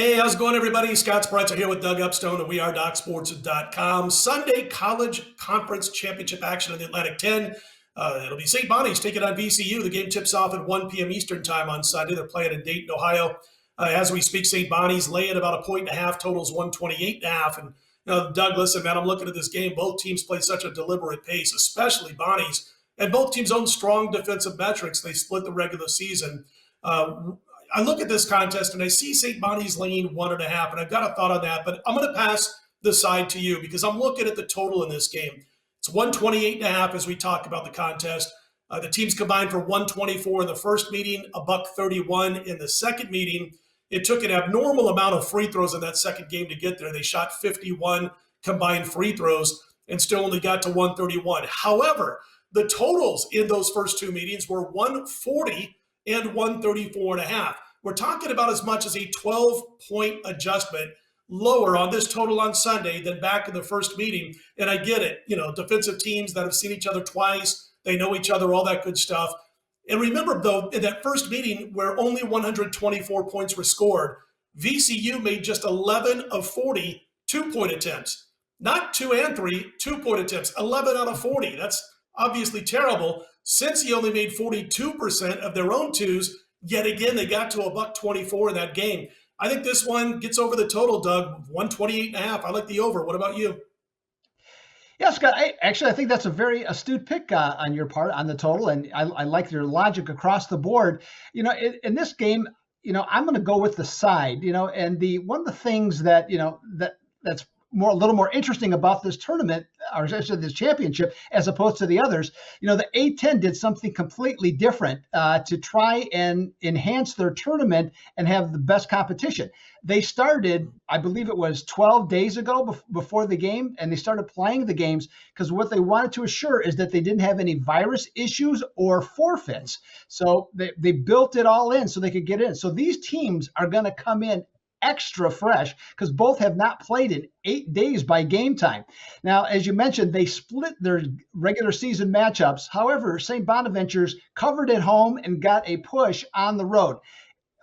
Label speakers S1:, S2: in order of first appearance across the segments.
S1: Hey, how's it going, everybody? Scott Spreitzer here with Doug Upstone of WeAreDocSports.com. Sunday College Conference Championship action in the Atlantic 10. It'll be St. Bonnie's taking on VCU. The game tips off at 1 p.m. Eastern time on Sunday. They're playing in Dayton, Ohio. As we speak, St. Bonnie's laying about 1.5, totals 128.5. And Doug, listen, man, I'm looking at this game. Both teams play such a deliberate pace, especially Bonnie's. And both teams own strong defensive metrics. They split the regular season. I look at this contest and I see St. Bonnie's laying 1.5, and I've got a thought on that, but I'm going to pass the side to you because I'm looking at the total in this game. It's 128.5 as we talk about the contest. The teams combined for 124 in the first meeting, $131 in the second meeting. It took an abnormal amount of free throws in that second game to get there. They shot 51 combined free throws and still only got to 131. However, the totals in those first two meetings were 140 and 134.5. We're talking about as much as a 12-point adjustment lower on this total on Sunday than back in the first meeting. And I get it, defensive teams that have seen each other twice, they know each other, all that good stuff. And remember, though, in that first meeting where only 124 points were scored, VCU made just 11 of 40 two-point attempts. Not 2 and 3, 2-point attempts, 11 out of 40. That's obviously terrible. Cincy only made 42% of their own twos. Yet again, they got to $124 in that game. I think this one gets over the total, Doug, 128.5. I like the over. What about you?
S2: Yeah, Scott, I think that's a very astute pick on your part on the total. And I like your logic across the board. In this game, I'm going to go with the side, and one of the things that, that's a little more interesting about this tournament, or this championship, as opposed to the others. The A10 did something completely different to try and enhance their tournament and have the best competition. They started, I believe it was 12 days ago before the game, and they started playing the games because what they wanted to assure is that they didn't have any virus issues or forfeits. So they built it all in so they could get in. So these teams are going to come in extra fresh because both have not played in 8 days by game time. Now, as you mentioned, they split their regular season matchups. However, St. Bonaventure's covered at home and got a push on the road.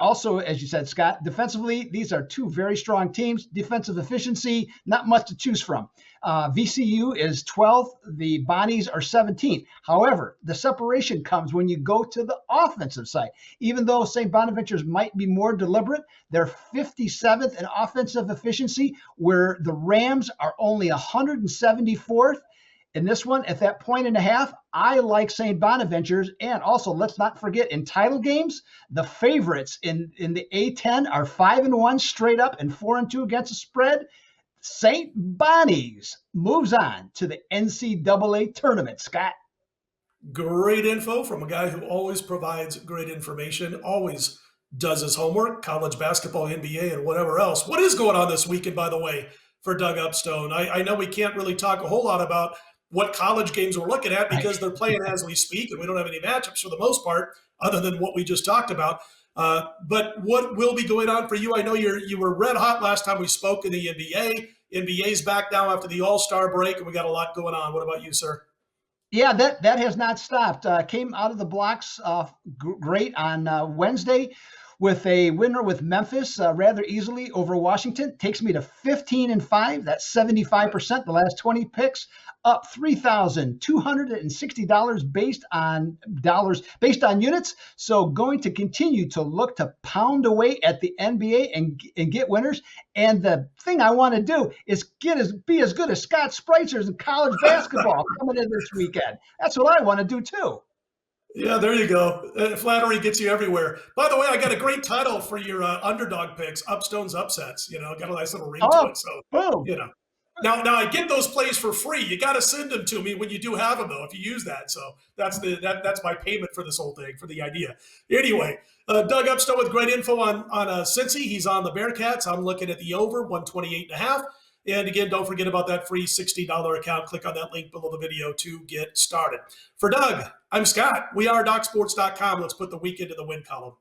S2: Also, as you said, Scott, defensively, these are two very strong teams. Defensive efficiency, not much to choose from. VCU is 12th. The Bonnies are 17th. However, the separation comes when you go to the offensive side. Even though St. Bonaventure's might be more deliberate, they're 57th in offensive efficiency, where the Rams are only 174th. In this one, at that 1.5, I like St. Bonaventure's. And also, let's not forget, in title games, the favorites in the A10 are 5-1 straight up and 4-2 against the spread. St. Bonnie's moves on to the NCAA tournament. Scott.
S1: Great info from a guy who always provides great information, always does his homework, college basketball, NBA, and whatever else. What is going on this weekend, by the way, for Doug Upstone? I know we can't really talk a whole lot about what college games we're looking at because they're playing as we speak, and we don't have any matchups for the most part other than what we just talked about. But what will be going on for you? I know you were red hot last time we spoke in the NBA. NBA's back now after the All-Star break, and we got a lot going on. What about you, sir?
S2: Yeah, that has not stopped. Came out of the blocks great on Wednesday with a winner with Memphis rather easily over Washington. Takes me to 15-5. That's 75%. The last 20 picks up $3,260 based on units. So going to continue to look to pound away at the NBA and get winners. And the thing I want to do is be as good as Scott Spreitzer's in college basketball coming in this weekend. That's what I want to do too.
S1: Yeah, there you go. Flattery gets you everywhere. By the way, I got a great title for your underdog picks, Upstone's Upsets. Got a nice little ring to it. So,
S2: boom.
S1: Now I get those plays for free. You got to send them to me when you do have them, though, if you use that. So that's my payment for this whole thing, for the idea. Anyway, Doug Upstone with great info on Cincy. He's on the Bearcats. I'm looking at the over, 128.5. And again, don't forget about that free $60 account. Click on that link below the video to get started. For Doug, I'm Scott. WeAreDocSports.com. Let's put the weekend in the win column.